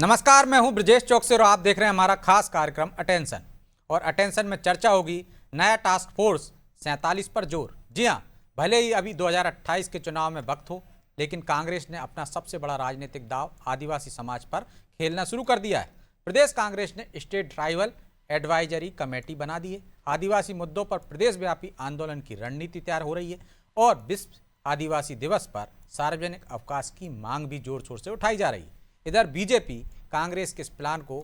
नमस्कार, मैं हूं ब्रजेश चौकसे और आप देख रहे हैं हमारा खास कार्यक्रम अटेंशन। और अटेंशन में चर्चा होगी नया टास्क फोर्स 47 पर जोर। जी हां, भले ही अभी 2028 के चुनाव में वक्त हो, लेकिन कांग्रेस ने अपना सबसे बड़ा राजनीतिक दाव आदिवासी समाज पर खेलना शुरू कर दिया है। प्रदेश कांग्रेस ने स्टेट ट्राइबल एडवाइजरी कमेटी बना दी है। आदिवासी मुद्दों पर प्रदेशव्यापी आंदोलन की रणनीति तैयार हो रही है और विश्व आदिवासी दिवस पर सार्वजनिक अवकाश की मांग भी जोर शोर से उठाई जा रही है। इधर बीजेपी कांग्रेस के इस प्लान को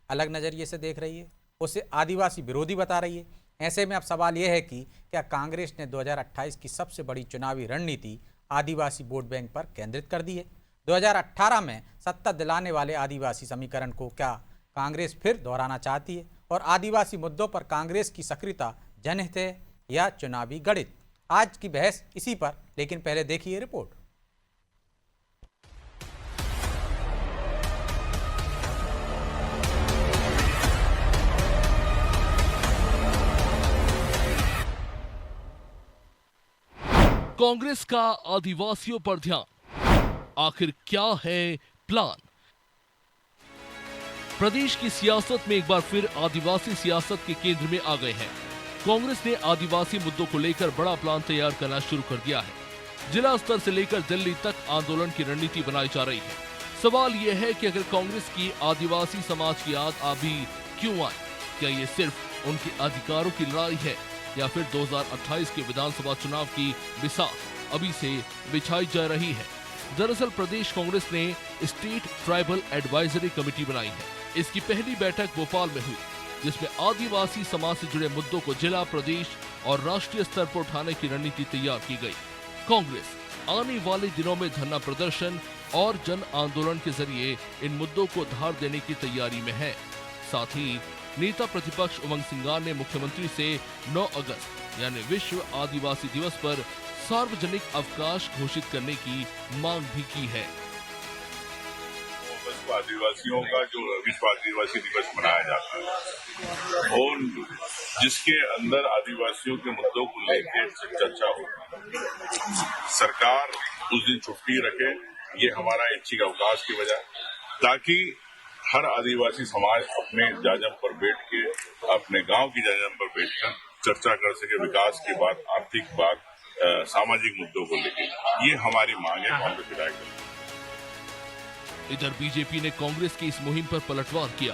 अलग नज़रिए से देख रही है, उसे आदिवासी विरोधी बता रही है। ऐसे में अब सवाल यह है कि क्या कांग्रेस ने 2028 की सबसे बड़ी चुनावी रणनीति आदिवासी वोट बैंक पर केंद्रित कर दी है? 2018 में सत्ता दिलाने वाले आदिवासी समीकरण को क्या कांग्रेस फिर दोहराना चाहती है? और आदिवासी मुद्दों पर कांग्रेस की सक्रियता जनहित है या चुनावी गणित? आज की बहस इसी पर, लेकिन पहले देखिए रिपोर्ट। कांग्रेस का आदिवासियों पर ध्यान, आखिर क्या है प्लान? प्रदेश की सियासत में एक बार फिर आदिवासी सियासत के केंद्र में आ गए हैं। कांग्रेस ने आदिवासी मुद्दों को लेकर बड़ा प्लान तैयार करना शुरू कर दिया है। जिला स्तर से लेकर दिल्ली तक आंदोलन की रणनीति बनाई जा रही है। सवाल यह है कि अगर कांग्रेस की आदिवासी समाज की याद अभी क्यों आई? क्या ये सिर्फ उनके अधिकारों की लड़ाई है या फिर 2028 के विधानसभा चुनाव की बिसात अभी से बिछाई जा रही है? दरअसल प्रदेश कांग्रेस ने स्टेट ट्राइबल एडवाइजरी कमेटी बनाई है। इसकी पहली बैठक भोपाल में हुई, जिसमें आदिवासी समाज से जुड़े मुद्दों को जिला, प्रदेश और राष्ट्रीय स्तर पर उठाने की रणनीति तैयार की गई। कांग्रेस आने वाले दिनों में धरना प्रदर्शन और जन आंदोलन के जरिए इन मुद्दों को धार देने की तैयारी में है। साथ ही नेता प्रतिपक्ष उमंग सिंगार ने मुख्यमंत्री से 9 अगस्त यानी विश्व आदिवासी दिवस पर सार्वजनिक अवकाश घोषित करने की मांग भी की है। आदिवासियों का जो विश्व आदिवासी दिवस मनाया जाता है और जिसके अंदर आदिवासियों के मुद्दों को लेकर चर्चा हो, सरकार उस दिन छुट्टी रखे, ये हमारा ऐच्छिक अवकाश की वजह, ताकि हर आदिवासी समाज अपने जाजम पर बैठ के, अपने गांव की जाजम पर बैठकर चर्चा कर सके, विकास की बात, आर्थिक बात, सामाजिक मुद्दों को लेकर। ये हमारी मांग है कांग्रेस विधायक दल। इधर बीजेपी ने कांग्रेस की इस मुहिम पर पलटवार किया।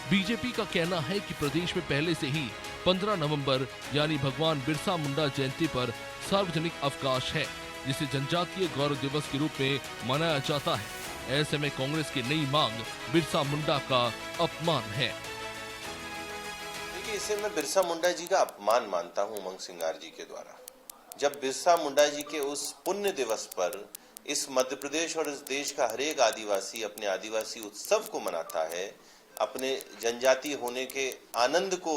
बीजेपी का कहना है कि प्रदेश में पहले से ही 15 नवंबर यानी भगवान बिरसा मुंडा जयंती पर सार्वजनिक अवकाश है, जिसे जनजातीय गौरव दिवस के रूप में मनाया जाता है। ऐसे में कांग्रेस की नई मांग बिरसा मुंडा का अपमान है। देखिए, इसे मैं बिरसा मुंडा जी का अपमान मानता हूं उमंग सिंगार जी के द्वारा। जब बिरसा मुंडा जी के उस पुण्य दिवस पर इस मध्य प्रदेश और इस देश का हर एक आदिवासी अपने आदिवासी उत्सव को मनाता है, अपने जनजाति होने के आनंद को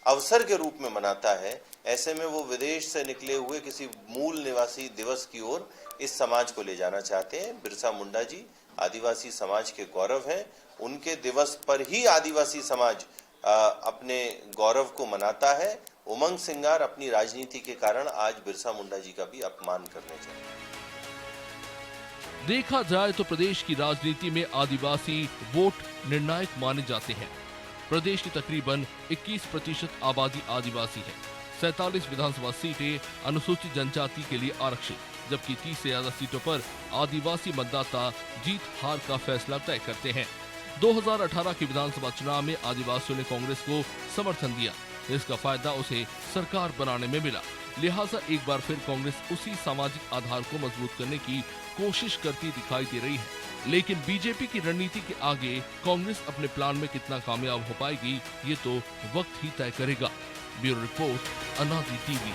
अवसर के रूप में मनाता है, ऐसे में वो विदेश से निकले हुए किसी मूल निवासी दिवस की ओर इस समाज को ले जाना चाहते हैं। बिरसा मुंडा जी आदिवासी समाज के गौरव हैं। उनके दिवस पर ही आदिवासी समाज अपने गौरव को मनाता है। उमंग सिंगार अपनी राजनीति के कारण आज बिरसा मुंडा जी का भी अपमान करने चाहिए। देखा जाए तो प्रदेश की राजनीति में आदिवासी वोट निर्णायक माने जाते हैं। प्रदेश की तकरीबन 21% आबादी आदिवासी है। 47 विधानसभा सीटें अनुसूचित जनजाति के लिए आरक्षित, जबकि 30 से ज्यादा सीटों पर आदिवासी मतदाता जीत हार का फैसला तय करते हैं। 2018 के विधानसभा चुनाव में आदिवासियों ने कांग्रेस को समर्थन दिया, इसका फायदा उसे सरकार बनाने में मिला। लिहाजा एक बार फिर कांग्रेस उसी सामाजिक आधार को मजबूत करने की कोशिश करती दिखाई दे रही है। लेकिन बीजेपी की रणनीति के आगे कांग्रेस अपने प्लान में कितना कामयाब हो पाएगी, ये तो वक्त ही तय करेगा। ब्यूरो रिपोर्ट, अनादि टीवी।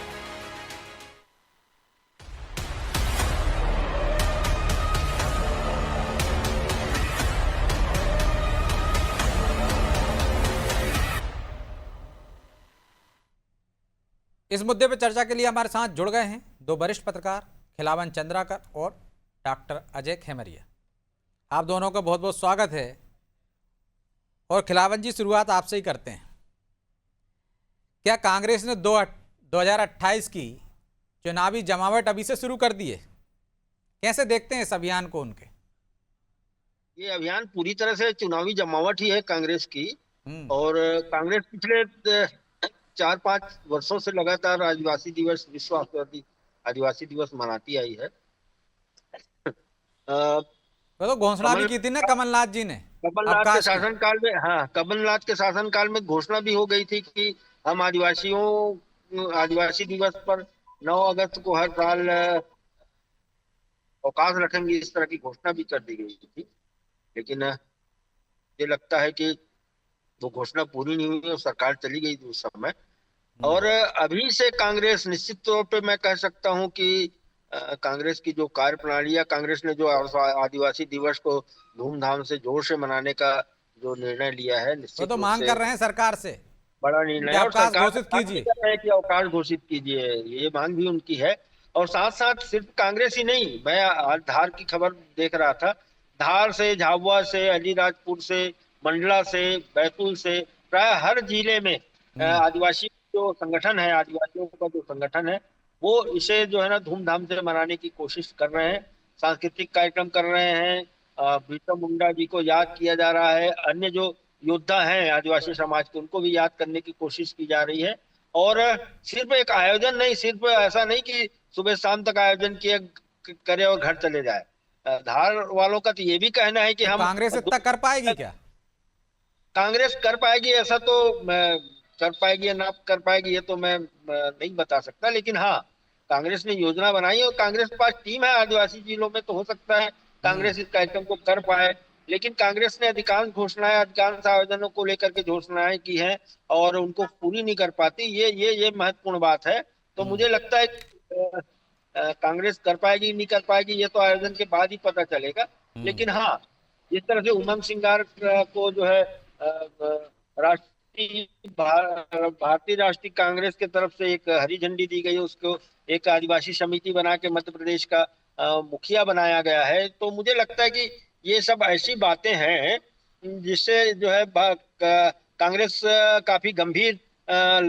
इस मुद्दे पर चर्चा के लिए हमारे साथ जुड़ गए हैं दो वरिष्ठ पत्रकार खिलावन चंद्राकर और डॉक्टर अजय खेमरिया। आप दोनों का बहुत बहुत स्वागत है। और खिलावन जी, शुरुआत आपसे ही करते हैं। क्या कांग्रेस ने 2028 की चुनावी जमावट अभी से शुरू कर दी है? कैसे देखते हैं इस अभियान को उनके? ये अभियान पूरी तरह से चुनावी जमावट ही है कांग्रेस की। हम्म। और कांग्रेस पिछले 4-5 वर्षों से लगातार आदिवासी दिवस, विश्व आदिवासी दिवस मनाती आई है। अ, वो तो घोषणा भी कमल की थी ना कमलनाथ जी ने कमलनाथ के अवकाश की। शासनकाल में, हाँ, कमलनाथ के शासनकाल में घोषणा भी हो गई थी कि हम आदिवासी दिवस पर 9 अगस्त को हर साल अवकाश रखेंगे। इस तरह की घोषणा भी कर दी गई थी। लेकिन मुझे लगता है कि वो घोषणा पूरी नहीं हुई और सरकार चली गई थी उस समय। और अभी से कांग्रेस, निश्चित तौर पे मैं कह सकता हूं कि कांग्रेस की जो कार्यप्रणाली या कांग्रेस ने जो आदिवासी दिवस को धूमधाम से, जोर से मनाने का जो निर्णय लिया है, वो निश्चित तो रूप मांग से कर रहे हैं सरकार से बड़ा निर्णय कि है। और अवकाश सरकार घोषित मांग भी कीजिए। कर रहे हैं कि अवकाश घोषित कीजिए, ये मांग भी उनकी है। और साथ साथ सिर्फ कांग्रेस ही नहीं, मैं आज धार की खबर देख रहा था, धार से, झाबुआ से, अलीराजपुर से, मंडला से, बैतूल से, प्राय हर जिले में आदिवासी जो संगठन है, आदिवासियों का जो संगठन है, वो इसे जो है ना धूमधाम से मनाने की कोशिश कर रहे हैं। सांस्कृतिक कार्यक्रम कर रहे हैं, बिरसा मुंडा जी को याद किया जा रहा है, अन्य जो योद्धा हैं आदिवासी समाज के, उनको भी याद करने की कोशिश की जा रही है। और सिर्फ एक आयोजन नहीं, सिर्फ ऐसा नहीं कि सुबह शाम तक आयोजन किए करे और घर चले जाए। धार वालों का तो ये भी कहना है कि तो हम कांग्रेस इतना कर पाएगी क्या? कांग्रेस कर पाएगी ऐसा तो मैं, कर पाएगी या ना कर पाएगी ये तो मैं नहीं बता सकता। लेकिन हाँ, कांग्रेस ने योजना बनाई और कांग्रेस के पास टीम है आदिवासी जिलों में, तो हो सकता है कांग्रेस इस कार्यक्रम को कर पाए। लेकिन कांग्रेस ने अधिकांश घोषणाएं, अधिकांश आयोजनों को लेकर के घोषणाएं की हैं और उनको पूरी नहीं कर पाती। ये महत्वपूर्ण बात है। तो मुझे लगता है कांग्रेस कर पाएगी नहीं कर पाएगी ये तो आयोजन के बाद ही पता चलेगा। लेकिन हाँ, जिस तरह से उमंग सिंगार को जो है राष्ट्रीय भारतीय राष्ट्रीय कांग्रेस की तरफ से एक हरी झंडी दी गई, उसको एक आदिवासी समिति बना के मध्य प्रदेश का मुखिया बनाया गया है। तो मुझे लगता है कि ये सब ऐसी बातें हैं जिससे जो है कांग्रेस काफी गंभीर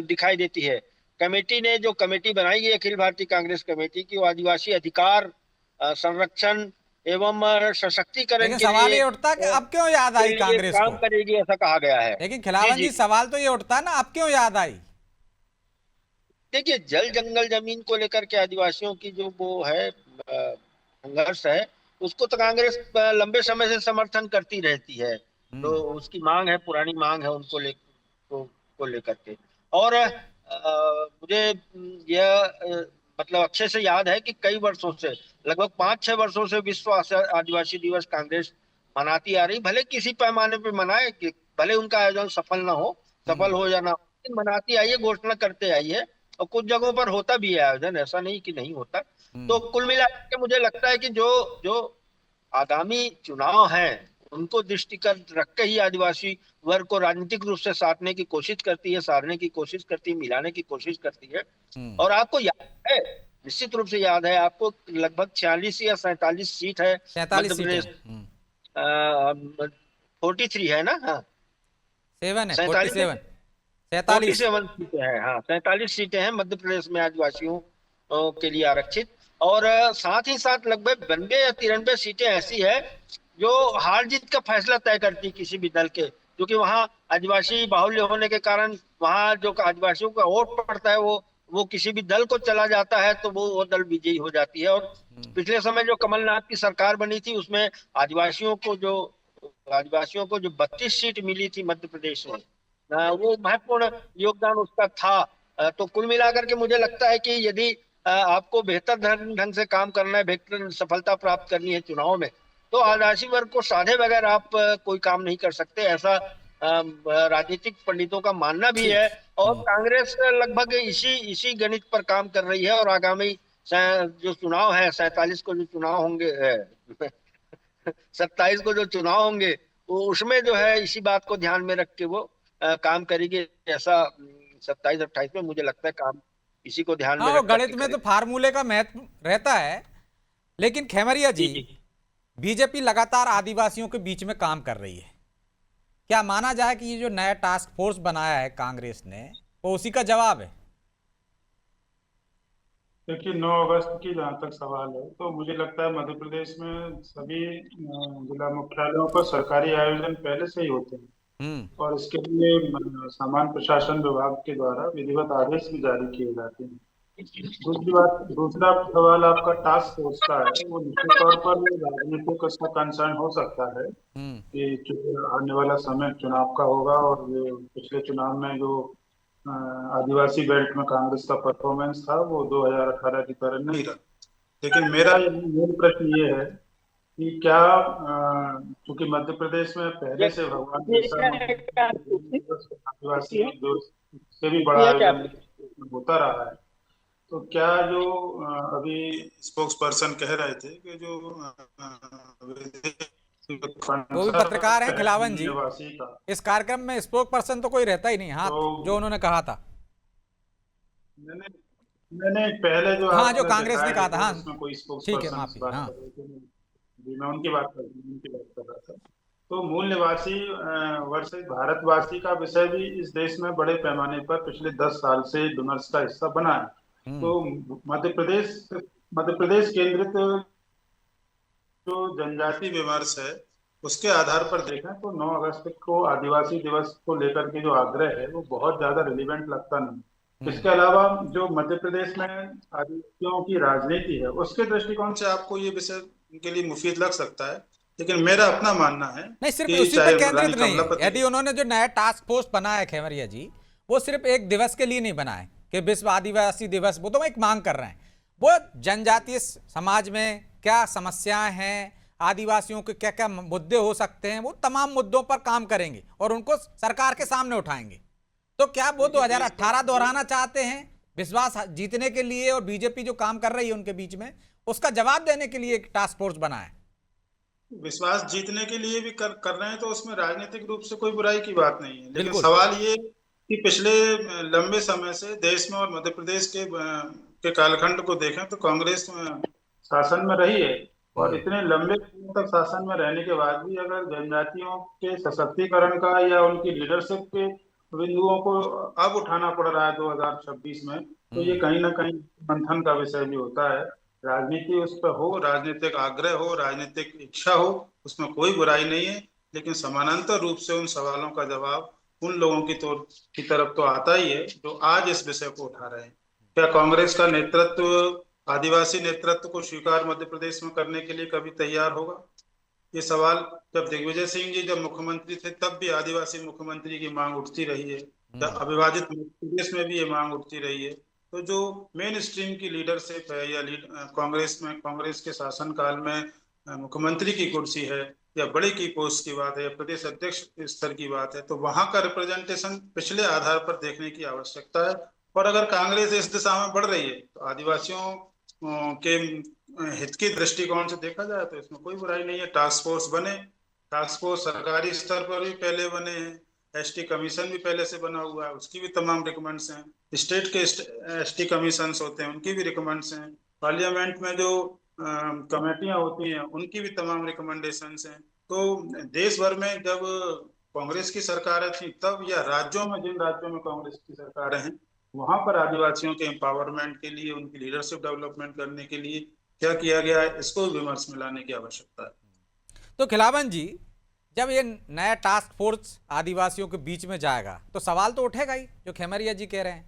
दिखाई देती है। कमेटी ने जो कमेटी बनाई है, अखिल भारतीय कांग्रेस कमेटी की, वो आदिवासी अधिकार, संरक्षण एवं सशक्तिकरण लेकिन सवाल ये उठता है कि अब क्यों याद के आई लिए कांग्रेस काम को? करेगी, ऐसा कहा गया है। लेकिन जी खिलावन जी, जी, सवाल तो ये उठता है ना, अब क्यों याद आई? देखिए, जल जंगल जमीन को लेकर के आदिवासियों की जो वो है संघर्ष है, उसको तो कांग्रेस लंबे समय से समर्थन करती रहती है। तो उसकी मांग है, पुरानी मांग है उनको को लेकर के। और मुझे यह मतलब अच्छे से याद है कि कई वर्षों से, लगभग 5-6 वर्षों से विश्व आदिवासी दिवस कांग्रेस मनाती आ रही। भले किसी पैमाने पे मनाए, कि भले उनका आयोजन सफल ना हो, सफल हो या ना हो, लेकिन मनाती आई है, घोषणा करते आई है। और कुछ जगहों पर होता भी है आयोजन, ऐसा नहीं कि नहीं होता। तो कुल मिलाकर के मुझे लगता है कि जो जो आगामी चुनाव हैं, उनको दृष्टिगत रख के ही आदिवासी वर्ग को राजनीतिक रूप से साधने की कोशिश करती है, साधने की कोशिश करती है, मिलाने की कोशिश करती है। और आपको याद है, निश्चित रूप से याद है आपको, लगभग 46 या 47 सीट है 47 मध्य सीटें। प्रदेश। 43 है ना? हाँ, 7 है, 47 47, 47। 47 सीटें हैं। हाँ, 47 सीटें हैं मध्य प्रदेश में आदिवासियों के लिए आरक्षित। और साथ ही साथ लगभग 92 या 93 सीटें ऐसी है जो हार जीत का फैसला तय करती है किसी भी दल के, क्योंकि वहाँ आदिवासी बाहुल्य होने के कारण वहाँ जो आदिवासियों का वोट पड़ता है, वो किसी भी दल को चला जाता है, तो वो दल विजयी हो जाती है। और पिछले समय जो कमलनाथ की सरकार बनी थी, उसमें आदिवासियों को जो 32 सीट मिली थी मध्य प्रदेश में, वो महत्वपूर्ण योगदान उसका था। तो कुल मिलाकर के मुझे लगता है कि यदि आपको बेहतर ढंग से काम करना है, बेहतर सफलता प्राप्त करनी है चुनाव में, तो आदिवासी वर्ग को साधे बगैर आप कोई काम नहीं कर सकते, ऐसा राजनीतिक पंडितों का मानना भी है। और कांग्रेस लगभग इसी इसी गणित पर काम कर रही है। और आगामी जो चुनाव है, 47 को जो चुनाव होंगे, 27 को जो चुनाव होंगे, वो उसमें जो है इसी बात को ध्यान में रख के वो काम करेगी। ऐसा 27-28 में मुझे लगता है काम इसी को ध्यान में हाँ, वो रख करके गणित में तो करेगी। फार्मूले का महत्व रहता है। लेकिन खेमरिया जी, जी जी। बीजेपी लगातार आदिवासियों के बीच में काम कर रही है। क्या माना जाए कि ये जो नया टास्क फोर्स बनाया है कांग्रेस ने, वो उसी का जवाब है? देखिए 9 अगस्त की जहाँ तक सवाल है तो मुझे लगता है मध्य प्रदेश में सभी जिला मुख्यालयों पर सरकारी आयोजन पहले से ही होते हैं हम्म। और इसके लिए सामान्य प्रशासन विभाग के द्वारा विधिवत आदेश भी जारी किए जाते हैं। दूसरा सवाल आपका टास्क फोर्स का है, वो निश्चित तौर पर राजनीतिक उसका कंसर्न हो सकता है हम्म। कि आने वाला समय चुनाव का होगा और ये पिछले चुनाव में जो आदिवासी बेल्ट में कांग्रेस का परफॉर्मेंस था वो 2018 की तरह नहीं रहा। लेकिन मेरा मूल प्रश्न ये है कि क्या चूंकि मध्य प्रदेश में पहले से भगवान बिरसा मुंडा आदिवासी जो से भी बड़ा आयोजन होता रहा है, तो क्या जो अभी स्पोक्स पर्सन कह रहे थे कि जो वो भी पत्रकार हैं खिलावन जी, निवासी का, इस कार्यक्रम में स्पोक पर्सन तो कोई रहता ही नहीं। हाँ, तो जो उन्होंने कहा था, मैंने मैंने पहले जो हाँ, जो आपने कांग्रेस ने दिखाया कहा था, हाँ उसमें कोई स्पोक्स ठीक है, पर्सन माफी, बात हाँ। कर रहे थे जी, मैं उनकी बात कर रहा था। तो मूल निवासी वर्सेस भारतवासी का विषय भी इस देश में बड़े पैमाने पर पिछले 10 साल से विमर्श का हिस्सा बना है। तो मध्य प्रदेश केंद्रित जो जनजाति विमर्श है उसके आधार पर देखें तो 9 अगस्त को आदिवासी दिवस को लेकर के जो आग्रह है वो बहुत ज्यादा रिलीवेंट लगता नहीं। इसके अलावा जो मध्य प्रदेश में आदिवासियों की राजनीति है उसके दृष्टिकोण से आपको ये विषय उनके लिए मुफीद लग सकता है, लेकिन मेरा अपना मानना है नहीं, सिर्फ कि उसी चाहे पर केंद्रित रानी नहीं है। कमलापति यदि उन्होंने जो नया टास्क फोर्स बनाया है खेमरिया जी, वो सिर्फ एक दिवस के लिए नहीं बना है कि विश्व आदिवासी दिवस, वो तो एक मांग कर रहे हैं। वो जनजातीय समाज में क्या समस्याएं हैं, आदिवासियों के क्या क्या मुद्दे हो सकते हैं, वो तमाम मुद्दों पर काम करेंगे और उनको सरकार के सामने उठाएंगे। तो क्या वो 2018 दोहराना चाहते हैं विश्वास जीतने के लिए, और बीजेपी जो काम कर रही है उनके बीच में, उसका जवाब देने के लिए एक टास्क फोर्स बना है? विश्वास जीतने के लिए भी कर रहे हैं तो उसमें राजनीतिक रूप से कोई बुराई की बात नहीं है, लेकिन बिल्कुल। सवाल ये कि पिछले लंबे समय से देश में और मध्य प्रदेश के कालखंड को देखें तो कांग्रेस शासन में रही है और इतने लंबे समय तक शासन में रहने के बाद भी अगर जनजातियों के सशक्तिकरण का या उनकी लीडरशिप के बिंदुओं को अब उठाना पड़ रहा है 2026 में, तो ये कहीं ना कहीं मंथन का विषय भी होता है। राजनीति उस पर हो, राजनीतिक आग्रह हो, राजनीतिक इच्छा हो, उसमें कोई बुराई नहीं है, लेकिन समानांतर रूप से उन सवालों का जवाब उन लोगों की तरफ तो आता ही है जो आज इस विषय को उठा रहे हैं। क्या कांग्रेस का नेतृत्व आदिवासी नेतृत्व को स्वीकार मध्य प्रदेश में करने के लिए कभी तैयार होगा? ये सवाल जब दिग्विजय सिंह जी जब मुख्यमंत्री थे तब भी आदिवासी मुख्यमंत्री की मांग उठती रही है, अविभाजित प्रदेश में भी ये मांग उठती रही है। तो जो मेन स्ट्रीम की लीडरशिप है या कांग्रेस के शासन काल में मुख्यमंत्री की कुर्सी है या बड़े की पोस्ट की बात है या प्रदेश अध्यक्ष स्तर की बात है, तो वहां का रिप्रेजेंटेशन पिछले आधार पर देखने की आवश्यकता है। और अगर कांग्रेस इस दिशा में बढ़ रही है तो आदिवासियों के हित की दृष्टिकोण से देखा जाए तो इसमें कोई बुराई नहीं है। टास्क फोर्स बने, टास्क फोर्स सरकारी स्तर पर भी पहले बने हैं, एसटी कमीशन भी पहले से बना हुआ है, उसकी भी तमाम रिकमेंड्स हैं, स्टेट के एसटी कमीशन होते हैं उनकी भी रिकमेंड्स हैं, पार्लियामेंट में जो कमेटियां होती हैं उनकी भी तमाम रिकमेंडेशंस हैं। तो देश भर में जब कांग्रेस की सरकारें थी तब या राज्यों में जिन राज्यों में कांग्रेस की सरकारें हैं वहां पर आदिवासियों के एम्पावरमेंट के लिए, उनकी लीडरशिप डेवलपमेंट करने के लिए क्या किया गया है, इसको विमर्श में लाने की आवश्यकता है। तो खिलावन जी, जब ये नया टास्क फोर्स आदिवासियों के बीच में जाएगा तो सवाल तो उठेगा ही, जो खेमरिया जी कह रहे हैं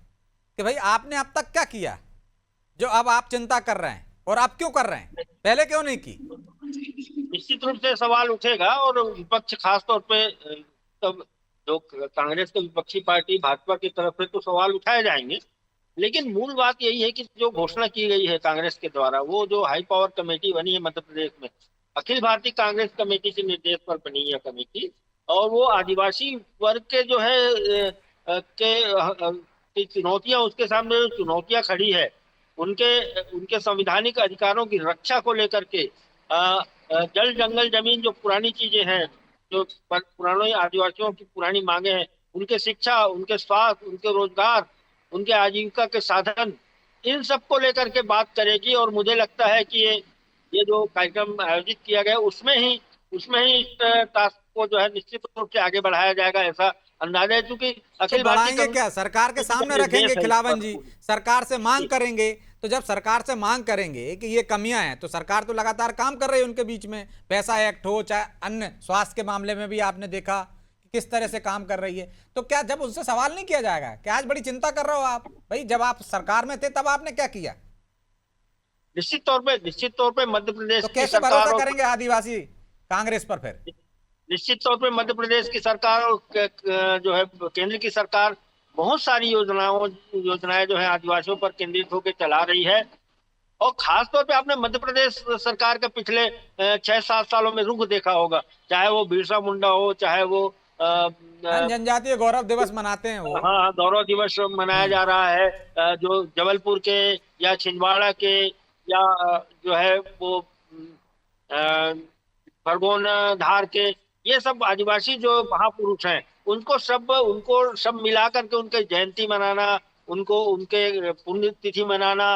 कि भाई आपने अब तक क्या किया जो अब आप चिंता कर रहे हैं, और आप क्यों कर रहे हैं, पहले क्यों नहीं की? निश्चित रूप से सवाल उठेगा और विपक्ष खासतौर पे तब जो कांग्रेस की विपक्षी पार्टी भाजपा की तरफ से तो सवाल उठाए जाएंगे, लेकिन मूल बात यही है कि जो घोषणा की गई है कांग्रेस के द्वारा, वो जो हाई पावर कमेटी बनी है मध्य प्रदेश में, अखिल भारतीय कांग्रेस कमेटी के निर्देश पर बनी है कमेटी, और वो आदिवासी वर्ग के जो है के चुनौतियां, उसके सामने जो चुनौतियां खड़ी है उनके संवैधानिक अधिकारों की रक्षा को लेकर के जल जंगल जमीन जो पुरानी चीजें हैं, जो पुराने आदिवासियों की पुरानी मांगे हैं, उनके शिक्षा, उनके स्वास्थ्य, उनके रोजगार, उनके आजीविका के साधन, इन सब को लेकर के बात करेगी। और मुझे लगता है कि ये जो कार्यक्रम आयोजित किया गया उसमें ही इस टास्क को जो है निश्चित रूप से आगे बढ़ाया जाएगा, ऐसा अंदाजा है। क्योंकि तो बढ़ाएंगे क्या, सरकार के सामने रखेंगे खिलावन जी, सरकार से मांग करेंगे तो जब सरकार से मांग करेंगे कि ये कमियां हैं, तो सरकार तो लगातार काम कर रही है उनके बीच में, पैसा एक्ट हो चाहे अन्य स्वास्थ्य के मामले में भी आपने देखा कि किस तरह से काम कर रही है। तो क्या जब उससे सवाल नहीं किया जाएगा कि आज बड़ी चिंता कर रहे हो आप भाई, जब आप सरकार में थे तब आपने क्या किया? निश्चित तौर पे मध्य प्रदेश तो की कैसे सरकार भरोसा और करेंगे आदिवासी कांग्रेस पर फिर? निश्चित तौर पे मध्य प्रदेश की सरकार और जो है केंद्र की सरकार बहुत सारी योजनाएं जो है आदिवासियों पर केंद्रित होकर चला रही है। और खास तौर पे आपने मध्य प्रदेश सरकार के पिछले 6-7 सालों में रुख देखा होगा, चाहे वो बिरसा मुंडा हो, चाहे वो जनजातीय गौरव दिवस मनाते हैं वो। हाँ, गौरव दिवस मनाया जा रहा है, जो जबलपुर के या छिंदवाड़ा के या जो है वो खरगोन धार के, ये सब आदिवासी जो महापुरुष हैं उनको सब मिला करके उनके जयंती मनाना, उनको उनके पुण्य तिथि मनाना,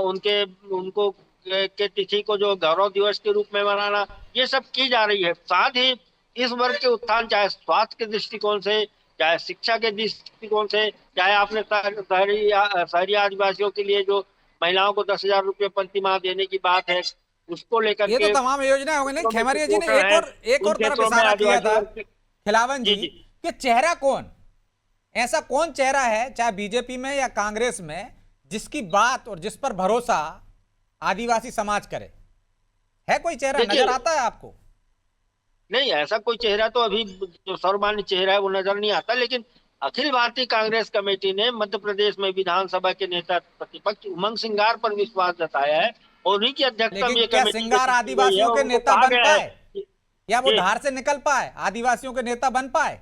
उनको के तिथि को जो गौरव दिवस के रूप में मनाना, ये सब की जा रही है। साथ ही इस वर्ग के उत्थान, चाहे स्वास्थ्य के दृष्टिकोण से, चाहे शिक्षा के दृष्टिकोण से, चाहे आपने शहरी आदिवासियों के लिए जो महिलाओं को 10,000 रुपये प्रति माह देने की बात है, उसको लेकर ये तो तमाम योजनाएं हो गई। नहीं, खेमरिया जी ने एक और तरफ इशारा किया था खिलावन जी कि चेहरा कौन, ऐसा कौन चेहरा है चाहे बीजेपी में या कांग्रेस में जिसकी बात और जिस पर भरोसा आदिवासी समाज करे? है कोई चेहरा नजर आता है आपको? नहीं, ऐसा कोई चेहरा तो अभी जो सर्वमान्य चेहरा है वो नजर नहीं आता, लेकिन अखिल भारतीय कांग्रेस कमेटी ने मध्य प्रदेश में विधानसभा के नेता प्रतिपक्ष उमंग सिंगार पर विश्वास जताया है और उन्हीं की अध्यक्षता में क्या सिंगार आदिवासियों के नेता बन पाए या वो धार से निकल पाए, आदिवासियों के नेता बन पाए?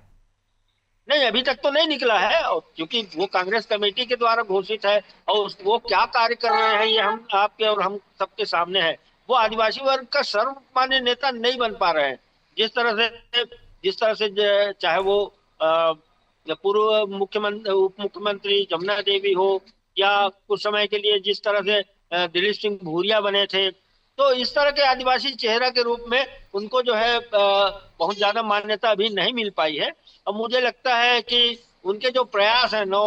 नहीं, अभी तक तो नहीं निकला है, क्योंकि वो कांग्रेस कमेटी के द्वारा घोषित है और वो क्या कार्य कर रहे हैं ये हम आपके और हम सबके सामने है। वो आदिवासी वर्ग का सर्वमान्य नेता नहीं बन पा रहे हैं। जिस तरह से चाहे वो पूर्व उप मुख्यमंत्री जमुना देवी हो या कुछ समय के लिए जिस तरह से दिलीप सिंह भूरिया बने थे, तो इस तरह के आदिवासी चेहरा के रूप में उनको जो है बहुत ज्यादा मान्यता अभी नहीं मिल पाई है। और मुझे लगता है कि उनके जो प्रयास है 9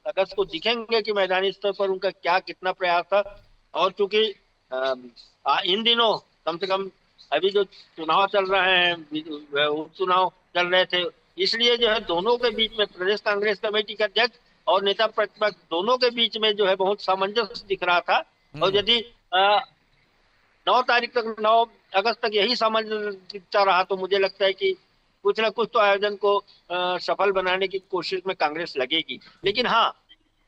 अगस्त को दिखेंगे कि मैदानी स्तर पर उनका क्या कितना प्रयास था। और चूंकि इन दिनों कम से कम अभी जो चुनाव चल रहे हैं, उपचुनाव चल रहे थे, इसलिए जो है दोनों के बीच में प्रदेश कांग्रेस कमेटी के अध्यक्ष और नेता प्रतिपक्ष दोनों के बीच में जो है बहुत सामंजस्य दिख रहा था। और यदि 9 अगस्त तक यही सामंजस्य दिखता रहा तो मुझे लगता है कि कुछ ना कुछ तो आयोजन को सफल बनाने की कोशिश में कांग्रेस लगेगी। लेकिन हाँ,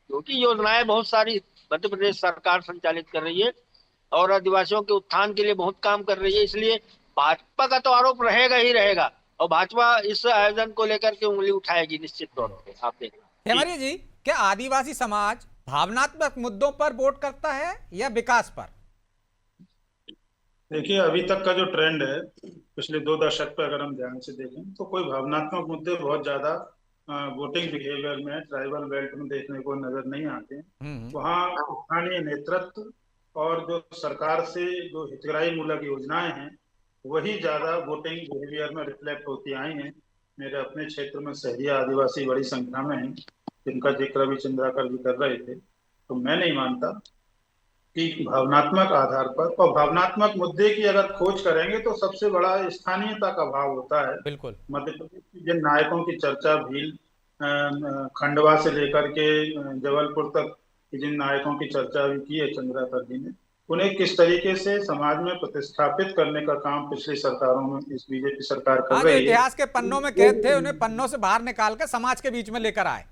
क्योंकि योजनाएं बहुत सारी मध्य प्रदेश सरकार संचालित कर रही है और आदिवासियों के उत्थान के लिए बहुत काम कर रही है, इसलिए भाजपा का तो आरोप रहेगा ही रहेगा और भाजपा इस आयोजन को लेकर के उंगली उठाएगी निश्चित तौर पर। आप देखें खेमरिया जी, क्या आदिवासी समाज भावनात्मक मुद्दों पर वोट करता है या विकास पर? देखिए, अभी तक का जो ट्रेंड है पिछले 2 दशक पे अगर हम ध्यान से देखें तो कोई भावनात्मक मुद्दे बहुत ज्यादा वोटिंग बिहेवियर में ट्राइबल बेल्ट में देखने को नजर नहीं आते। वहाँ स्थानीय नेतृत्व और जो सरकार से जो हितग्राही मूलक योजनाएं हैं वही ज्यादा वोटिंग बिहेवियर में रिफ्लेक्ट होती आई हैं। मेरे अपने क्षेत्र में सहरिया आदिवासी बड़ी संख्या में हैं, जिनका जिक्र अभी चंद्राकर जी कर रहे थे। तो मैं नहीं मानता कि भावनात्मक आधार पर, और भावनात्मक मुद्दे की अगर खोज करेंगे तो सबसे बड़ा स्थानीयता का भाव होता है। बिल्कुल। मध्य प्रदेश की जिन नायकों की चर्चा भील खंडवा से लेकर के जबलपुर तक जिन नायकों की चर्चा भी की है चंद्राकर जी ने, उन्हें किस तरीके से समाज में प्रतिस्थापित करने का काम पिछली सरकारों में इस बीजेपी सरकार कर रही है। इतिहास के पन्नों में कैद थे, उन्हें पन्नों से बाहर निकाल कर समाज के बीच में लेकर आए।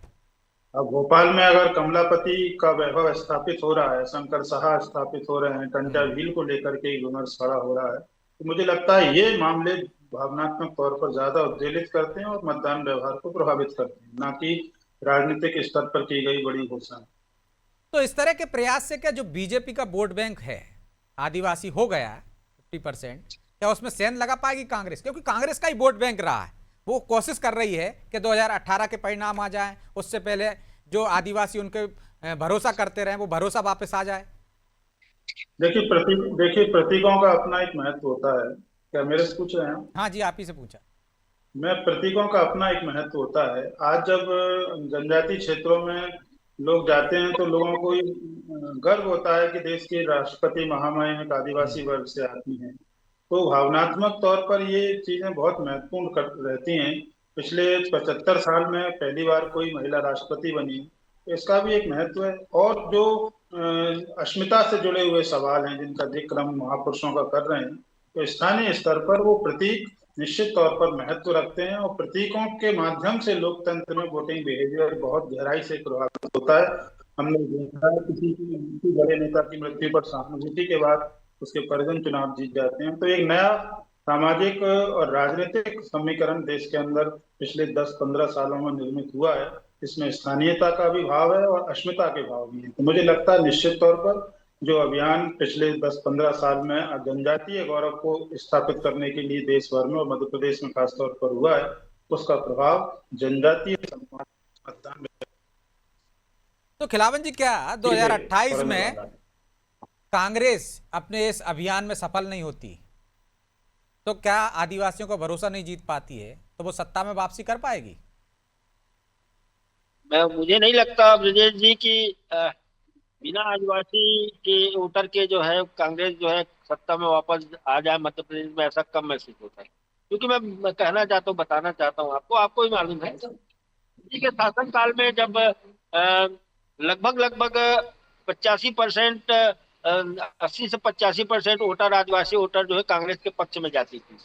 अब भोपाल में अगर कमलापति का वैभव स्थापित हो रहा है, शंकर साहा स्थापित हो रहे हैं, टंटा भील को लेकर के विमर्श खड़ा हो रहा है, तो मुझे लगता है ये मामले भावनात्मक तौर पर ज्यादा उद्वेलित करते हैं और मतदान व्यवहार को प्रभावित करते हैं, ना कि राजनीतिक स्तर पर की गई बड़ी घोषणा। तो इस तरह के प्रयास से क्या जो बीजेपी का वोट बैंक है आदिवासी हो गया 50%, क्या उसमें सेंध लगा पाएगी कांग्रेस? क्योंकि कांग्रेस का ही वोट बैंक रहा है, वो कोशिश कर रही है कि 2018 के परिणाम आ जाएं, उससे पहले जो आदिवासी उनके भरोसा करते रहे वो भरोसा वापस आ जाए। देखिए प्रतीकों का अपना एक महत्व होता है। क्या मेरे से पूछ रहे हैं? हाँ जी, आप ही से पूछा। मैं प्रतीकों का अपना एक महत्व होता है। आज जब जनजातीय क्षेत्रों में लोग जाते हैं तो लोगों को ये गर्व होता है कि देश के राष्ट्रपति महामहिम एक आदिवासी वर्ग से आती हैं। तो भावनात्मक तौर पर ये चीजें बहुत महत्वपूर्ण रहती हैं। पिछले 75 साल में पहली बार कोई महिला राष्ट्रपति बनी, तो इसका भी एक महत्व है। और जो अस्मिता से जुड़े हुए सवाल हैं जिनका जिक्र हम महापुरुषों का कर रहे हैं, तो स्थानीय स्तर पर वो प्रतीक निश्चित तौर पर महत्व रखते हैं, और प्रतीकों के माध्यम से लोकतंत्र में वोटिंग बिहेवियर बहुत गहराई से प्रभावित होता है। हमने देखा है किसी बड़े नेता की मृत्यु पर सहानुभूति के बाद उसके परिजन चुनाव जीत जाते हैं। तो एक नया सामाजिक और राजनीतिक समीकरण देश के अंदर पिछले 10-15 सालों में निर्मित हुआ है। इसमें स्थानीयता का भी भाव है और अस्मिता के भाव भी है। तो मुझे लगता है निश्चित तौर पर जो अभियान पिछले 10-15 साल में जनजातीय गौरव को स्थापित करने के लिए देश भर में और मध्य प्रदेश में खासतौर पर हुआ है, उसका प्रभाव जनजातीय मतदान में। तो खिलावन जी, क्या 2028 में कांग्रेस अपने इस अभियान में सफल नहीं होती तो क्या आदिवासियों का भरोसा नहीं जीत पाती है, तो वो सत्ता में वापसी कर पाएगी? मुझे नहीं लगता ब्रजेश जी की बिना आदिवासी के वोटर के जो है कांग्रेस जो है सत्ता में वापस आ जाए मध्य प्रदेश में, ऐसा कम महसूस होता है। क्योंकि मैं कहना चाहता हूँ, बताना चाहता हूँ आपको ही मालूम है जी के शासन काल में जब लगभग 85% 80 से 85% वोटर आदिवासी वोटर जो है कांग्रेस के पक्ष में जाती थी।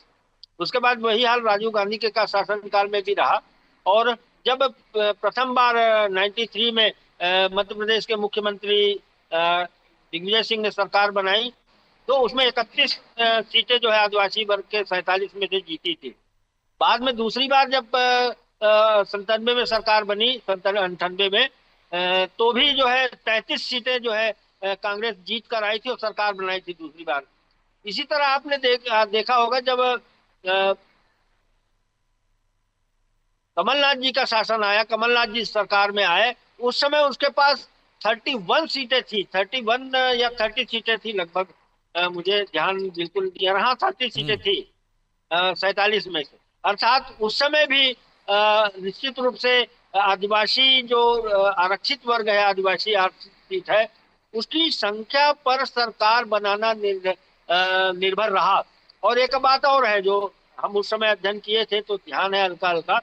उसके बाद वही हाल राजीव गांधी के का शासन काल में भी रहा। और जब प्रथम बार 93 में मध्य प्रदेश के मुख्यमंत्री दिग्विजय सिंह ने सरकार बनाई, तो उसमें 31 सीटें जो है आदिवासी वर्ग के 47 में से जीती थी। बाद में दूसरी बार जब 97 में सरकार बनी, 98 में, तो भी जो है 33 सीटें जो है कांग्रेस जीत कर आई थी और सरकार बनाई थी दूसरी बार। इसी तरह आपने देखा होगा जब कमलनाथ जी का शासन आया, कमलनाथ जी सरकार में आए, उस समय उसके पास 31 सीटें थी, 31 या 30 सीटें थी लगभग, मुझे ध्यान बिल्कुल नहीं रहा, 30 सीटें थी 47 में से। अर्थात उस समय भी निश्चित रूप से आदिवासी जो आरक्षित वर्ग है, आदिवासी आरक्षित सीट है, उसकी संख्या पर सरकार बनाना निर्भर रहा। और एक बात और है जो हम उस समय अध्ययन किए थे तो ध्यान है हल्का हल्का,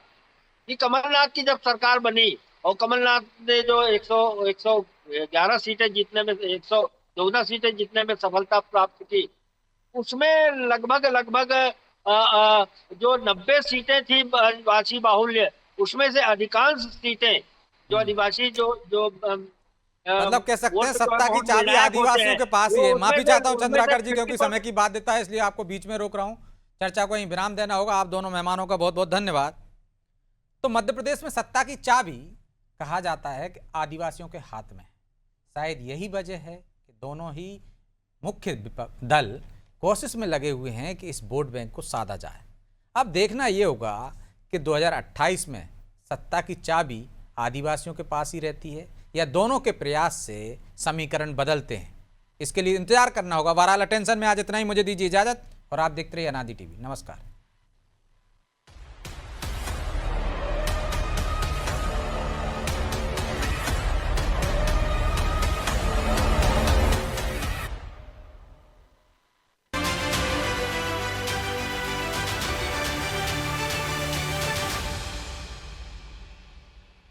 कि कमलनाथ की जब सरकार बनी और कमलनाथ ने जो 111 सीटें जीतने में, 114 सीटें जीतने में सफलता प्राप्त की, उसमें लगभग जो 90 सीटें थी आदिवासी बाहुल्य, उसमें से अधिकांश सीटें जो आदिवासी जो मतलब कह सकते हैं सत्ता की चाबी आदिवासियों के पास ही है। माफी चाहता हूं चंद्राकर जी, क्योंकि समय की बाध्यता है इसलिए आपको बीच में रोक रहा हूं। चर्चा को यहीं विराम देना होगा। आप दोनों मेहमानों का बहुत बहुत धन्यवाद। तो मध्य प्रदेश में सत्ता की चाबी कहा जाता है कि आदिवासियों के हाथ में। शायद यही वजह है कि दोनों ही मुख्य दल कोशिश में लगे हुए हैं कि इस वोट बैंक को साधा जाए। अब देखना यह होगा कि 2028 में सत्ता की चाबी आदिवासियों के पास ही रहती है या दोनों के प्रयास से समीकरण बदलते हैं। इसके लिए इंतजार करना होगा। बहरहाल अटेंशन में आज इतना ही। मुझे दीजिए इजाजत और आप देखते रहिए अनादि टीवी। नमस्कार।